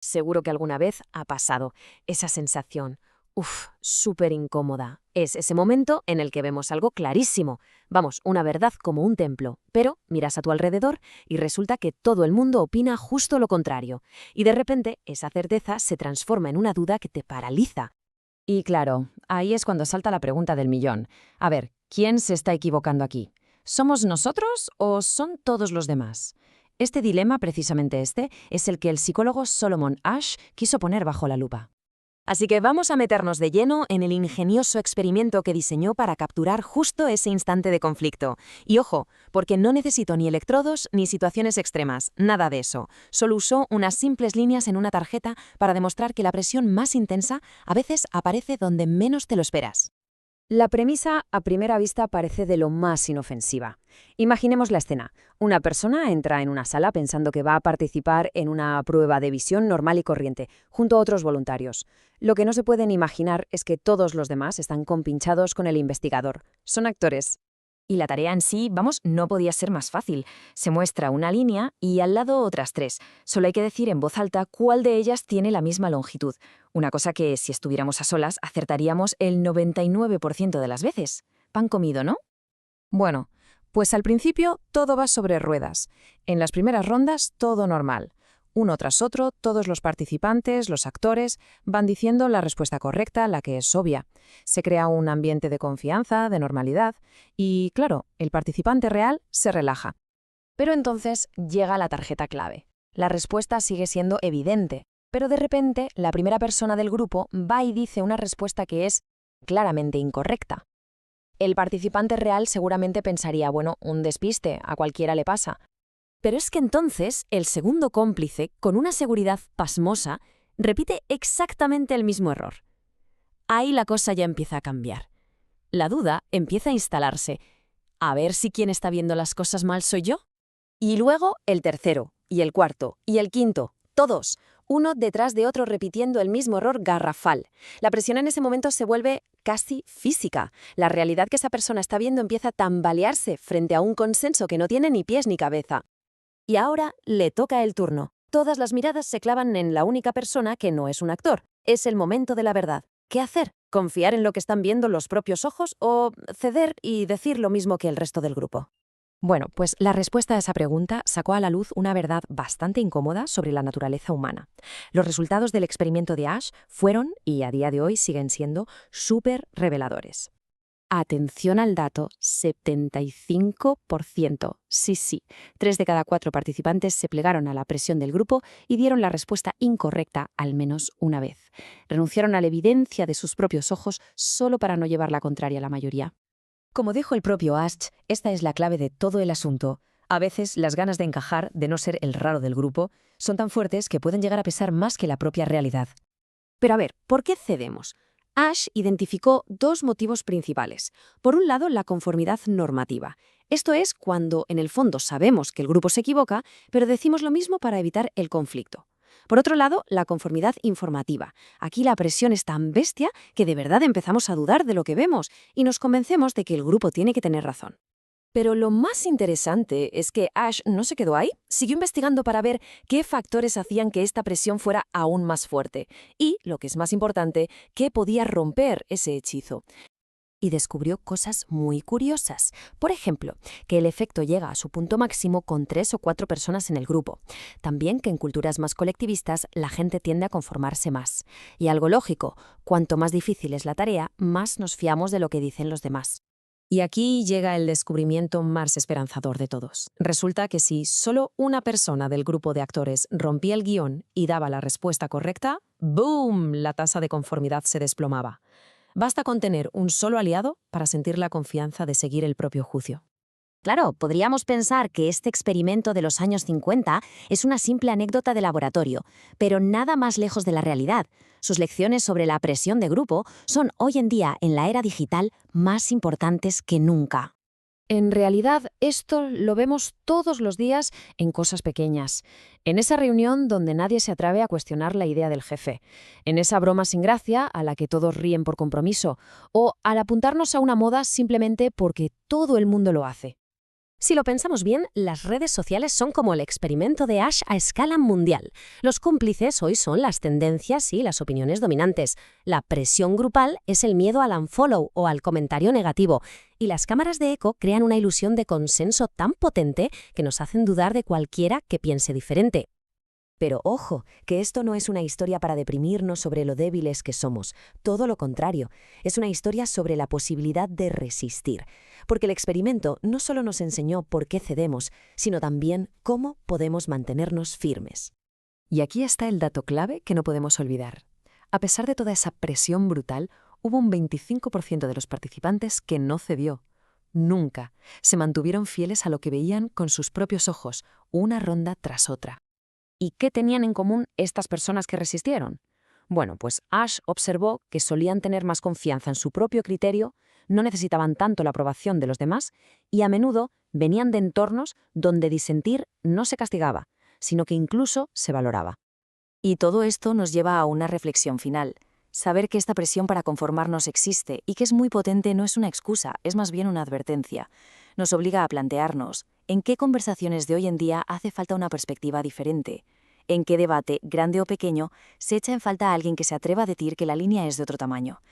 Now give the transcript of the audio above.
Seguro que alguna vez ha pasado esa sensación. Uf, súper incómoda. Es ese momento en el que vemos algo clarísimo. Vamos, una verdad como un templo. Pero miras a tu alrededor y resulta que todo el mundo opina justo lo contrario. Y de repente esa certeza se transforma en una duda que te paraliza. Y claro, ahí es cuando salta la pregunta del millón. A ver, ¿quién se está equivocando aquí? ¿Somos nosotros o son todos los demás? Este dilema, precisamente este, es el que el psicólogo Solomon Asch quiso poner bajo la lupa. Así que vamos a meternos de lleno en el ingenioso experimento que diseñó para capturar justo ese instante de conflicto. Y ojo, porque no necesitó ni electrodos ni situaciones extremas, nada de eso. Solo usó unas simples líneas en una tarjeta para demostrar que la presión más intensa a veces aparece donde menos te lo esperas. La premisa a primera vista parece de lo más inofensiva. Imaginemos la escena. Una persona entra en una sala pensando que va a participar en una prueba de visión normal y corriente, junto a otros voluntarios. Lo que no se pueden imaginar es que todos los demás están compinchados con el investigador. Son actores. Y la tarea en sí, vamos, no podía ser más fácil. Se muestra una línea y al lado otras tres. Solo hay que decir en voz alta cuál de ellas tiene la misma longitud. Una cosa que, si estuviéramos a solas, acertaríamos el 99% de las veces. Pan comido, ¿no? Bueno, pues al principio todo va sobre ruedas. En las primeras rondas todo normal. Uno tras otro, todos los participantes, los actores, van diciendo la respuesta correcta, la que es obvia. Se crea un ambiente de confianza, de normalidad, y claro, el participante real se relaja. Pero entonces llega la tarjeta clave. La respuesta sigue siendo evidente, pero de repente la primera persona del grupo va y dice una respuesta que es claramente incorrecta. El participante real seguramente pensaría, bueno, un despiste, a cualquiera le pasa. Pero es que entonces el segundo cómplice, con una seguridad pasmosa, repite exactamente el mismo error. Ahí la cosa ya empieza a cambiar. La duda empieza a instalarse. A ver si quien está viendo las cosas mal soy yo. Y luego el tercero, y el cuarto, y el quinto, todos, uno detrás de otro repitiendo el mismo error garrafal. La presión en ese momento se vuelve casi física. La realidad que esa persona está viendo empieza a tambalearse frente a un consenso que no tiene ni pies ni cabeza. Y ahora le toca el turno. Todas las miradas se clavan en la única persona que no es un actor. Es el momento de la verdad. ¿Qué hacer? ¿Confiar en lo que están viendo los propios ojos o ceder y decir lo mismo que el resto del grupo? Bueno, pues la respuesta a esa pregunta sacó a la luz una verdad bastante incómoda sobre la naturaleza humana. Los resultados del experimento de Asch fueron, y a día de hoy siguen siendo, súper reveladores. Atención al dato, 75%. Sí. 3 de cada 4 participantes se plegaron a la presión del grupo y dieron la respuesta incorrecta al menos una vez. Renunciaron a la evidencia de sus propios ojos solo para no llevar la contraria a la mayoría. Como dijo el propio Asch, esta es la clave de todo el asunto. A veces las ganas de encajar, de no ser el raro del grupo, son tan fuertes que pueden llegar a pesar más que la propia realidad. Pero a ver, ¿por qué cedemos? Asch identificó dos motivos principales. Por un lado, la conformidad normativa. Esto es cuando, en el fondo, sabemos que el grupo se equivoca, pero decimos lo mismo para evitar el conflicto. Por otro lado, la conformidad informativa. Aquí la presión es tan bestia que de verdad empezamos a dudar de lo que vemos y nos convencemos de que el grupo tiene que tener razón. Pero lo más interesante es que Asch no se quedó ahí, siguió investigando para ver qué factores hacían que esta presión fuera aún más fuerte y, lo que es más importante, qué podía romper ese hechizo. Y descubrió cosas muy curiosas. Por ejemplo, que el efecto llega a su punto máximo con 3 o 4 personas en el grupo. También que en culturas más colectivistas la gente tiende a conformarse más. Y algo lógico, cuanto más difícil es la tarea, más nos fiamos de lo que dicen los demás. Y aquí llega el descubrimiento más esperanzador de todos. Resulta que si solo una persona del grupo de actores rompía el guión y daba la respuesta correcta, ¡boom!, la tasa de conformidad se desplomaba. Basta con tener un solo aliado para sentir la confianza de seguir el propio juicio. Claro, podríamos pensar que este experimento de los años 50 es una simple anécdota de laboratorio, pero nada más lejos de la realidad. Sus lecciones sobre la presión de grupo son hoy en día, en la era digital, más importantes que nunca. En realidad, esto lo vemos todos los días en cosas pequeñas. En esa reunión donde nadie se atreve a cuestionar la idea del jefe. En esa broma sin gracia a la que todos ríen por compromiso. O al apuntarnos a una moda simplemente porque todo el mundo lo hace. Si lo pensamos bien, las redes sociales son como el experimento de Ash a escala mundial. Los cómplices hoy son las tendencias y las opiniones dominantes. La presión grupal es el miedo al unfollow o al comentario negativo. Y las cámaras de eco crean una ilusión de consenso tan potente que nos hacen dudar de cualquiera que piense diferente. Pero ojo, que esto no es una historia para deprimirnos sobre lo débiles que somos. Todo lo contrario, es una historia sobre la posibilidad de resistir. Porque el experimento no solo nos enseñó por qué cedemos, sino también cómo podemos mantenernos firmes. Y aquí está el dato clave que no podemos olvidar. A pesar de toda esa presión brutal, hubo un 25% de los participantes que no cedió. Nunca. Se mantuvieron fieles a lo que veían con sus propios ojos, una ronda tras otra. ¿Y qué tenían en común estas personas que resistieron? Bueno, pues Ash observó que solían tener más confianza en su propio criterio, no necesitaban tanto la aprobación de los demás y a menudo venían de entornos donde disentir no se castigaba, sino que incluso se valoraba. Y todo esto nos lleva a una reflexión final. Saber que esta presión para conformarnos existe y que es muy potente no es una excusa, es más bien una advertencia. Nos obliga a plantearnos en qué conversaciones de hoy en día hace falta una perspectiva diferente. En qué debate, grande o pequeño, se echa en falta a alguien que se atreva a decir que la línea es de otro tamaño,